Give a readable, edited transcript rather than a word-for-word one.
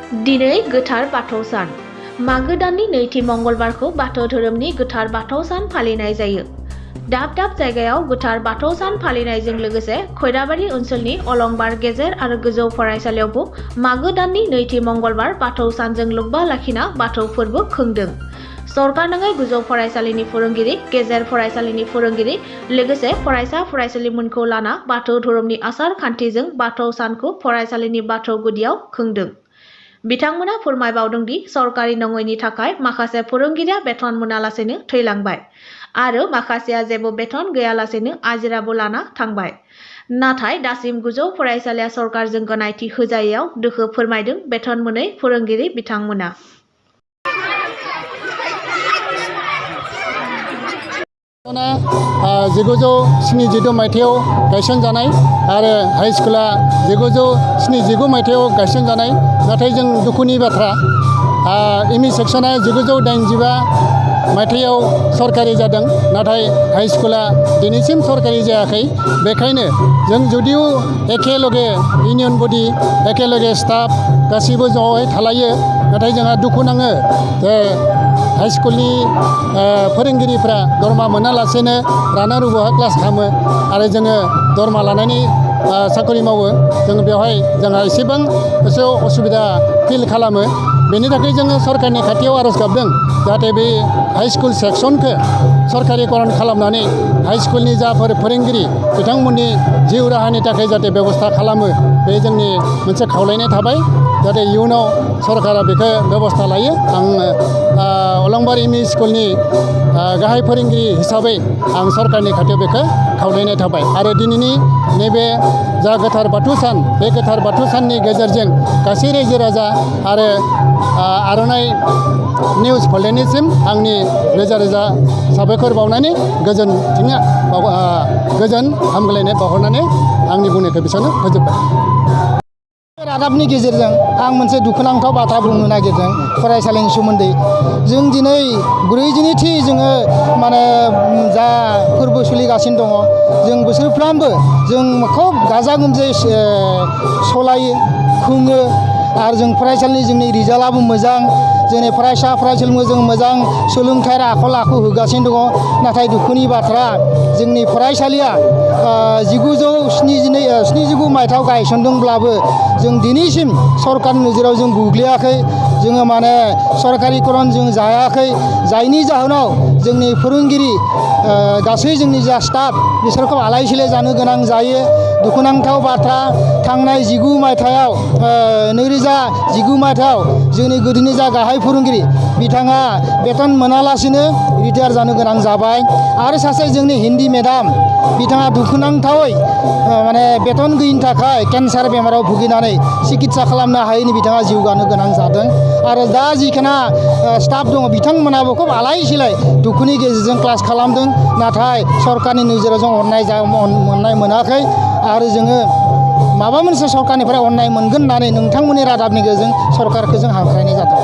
दिनै गोथार बाथौ सान। मागो दाननि नैथि मंगलबारखौ बाथौ धोरोमनि गोथार बाथौ सान फालिनाय जायो। दाब दाब जायगायाव गोथार बाथौ सान फालिनायजों लोगोसे खैराबारि ओनसोलनि अलंबार गेजेर आरो गोजौ फरायसालियावबो मागो दाननि नैथि मंगलबार बाथौ सानजों लोब्बा लाखिना बाथौ फोरबो खुंदों। सरकार नाङै गोजौ फरायसालिनि फोरोंगिरि, गेजेर फरायसालिनि फोरोंगिरि लोगोसे फरायसा फरायसालिमोनखौ लाना बाथौ धोरोमनि आसार खान्थिजों बाथौ सानखौ फरायसालिनि बाथौ गुदियाव खुंदों। बिथांमोना फोरमायबावदों दि सरकारि नङैनि थाखाय माखासे फोरोंगिरिया बेथन मोनालासेनो थैलांबाय आरो माखासेया जेबो बेथन गैयालासेनो आजिराबो लाना थांबाय। नाथाय दासिम गोजौ फरायसालिया सरकारजों गनायथि होजायैयाव दुखु फोरमायदों बेथन मोनै फोरोंगिरि बिथांमोना। जिगुजौ 1972 मायथाइयाव गायसनजानाय आरो हाइ स्कुला 1979 मायथाइयाव गायसनजानाय। नाथाय जों दुखुनि बाथ्रा एम इ सेक्सना 1985 मायथाइयाव सरकारि जादों, नाथाय हाइ स्कुला दिनैसिम सरकारि जायाखै। बेखायनो जों जुदिও एखेलगे इउनियन बडि, एखेलगे स्टाफ गासिबो ज'यै थालायो, नाथाय जोंहा दुखु नाङो जे हाइ स्कुलनि फोरोंगिरिफ्रा दरमा मोनालासेनो राना रुबुहा क्लास खालामो आरो जोङो दरमा लानानै साख्रि मावो। जों बेवहाय जोंहा एसेबां गोसोआव असुबिदा फिल खालामो। बेनि थाखाय जोङो सरकारनि खाथियाव आर'ज गाबदों जाहाथे बे हाइ स्कुल सेक्सनखौ सरकारिकरन खालामनानै हाइ स्कुलनि जाफोर फोरोंगिरि बिथांमोननि जिउ राहानि थाखाय जाहाथे बेबस्था खालामो। बे जोंनि मोनसे खावलायनाय थाबाय, जाहाथे इयुनाव सरकारा बेखौ बेबस्था लायो। आं अलंबार एम इ स्कुलनि गाहाय फोरोंगिरि हिसाबै आं सरकारनि खाथियाव बेखौ खावलायनाय थाबाय। आरो दिनैनि नैबे जा गोथार बाथौ सान, बे गोथार बाथौ साननि गेजेरजों गासै रायजो राजा आरो आर'नाइ निउस फोलेरनिसिम आंनि रोजा रोजा साबायखर बावनानै गोजोन हामग्लायनाय बावहरनानै आंनि बुंनायखौ बेसेबांनो फोजोबबाय। रादाबनि गेजेरजों आं मोनसे दुखुनांथाव बाथ्रा बुंनो नागिरदों फरायसालिनि सोमोन्दै। जों दिनै 40थि जोङो जा फोरबो सोलिगासिनो दङ, जों बोसोरफ्रामबो जों खोब गाजा गोमजायै सलायो, खुङो आरो जों फरायसालिनि जोंनि रिजाल्टआबो मोजां, जोंनि फरायसा फरायसुलिनो जों मोजां सोलोंथाइ आखल आखु होगासिनो दङ। नाथाय दुखुनि बाथ्रा, जोंनि फरायसालिया 1979 मायथाइयाव गायसनदोंब्लाबो जों दिनैसिम सरकारनि नोजोराव जों गोग्लैयाखै। जोङो सरकारिकरन जों जायाखै, जायनि जाहोनाव जोंनि फोरोंगिरि गासै जोंनि जा स्टाफ बिसोरखौ आलाय सिलाय जानो गोनां जायो। दुखुनांथाव बाथ्रा, थांनाय 2019 मायथाइयाव जोंनि गोदोनि जा गाहाय फोरोंगिरि बिथाङा बेथन मोनालासिनो रिटायार जानो गोनां जाबाय। आरो सासे जोंनि हिन्दी मेडाम बिथाङा दुखुनांथावै बेथन गैयिनि थाखाय केन्सार बेमाराव भुगिनानै सिकित्सा खालामनो हायैनि बिथाङा जिउ गानो गोनां जादों। आरो दा जिखिना स्टाफ दङ बिथांमोनाबो खोब आलाय सिलाय दुखुनि गेजेरजों क्लास खालामदों, नाथाय सरकारनि नोजोराव जों अननाय मोनाखै। आरो जोङो माबा मोनसे सरकारनिफ्राय अननाय मोनगोन होननानै नोंथांमोननि रादाबनि गेजेरजों सरकारखौ जों हांख्रायनाय जादों।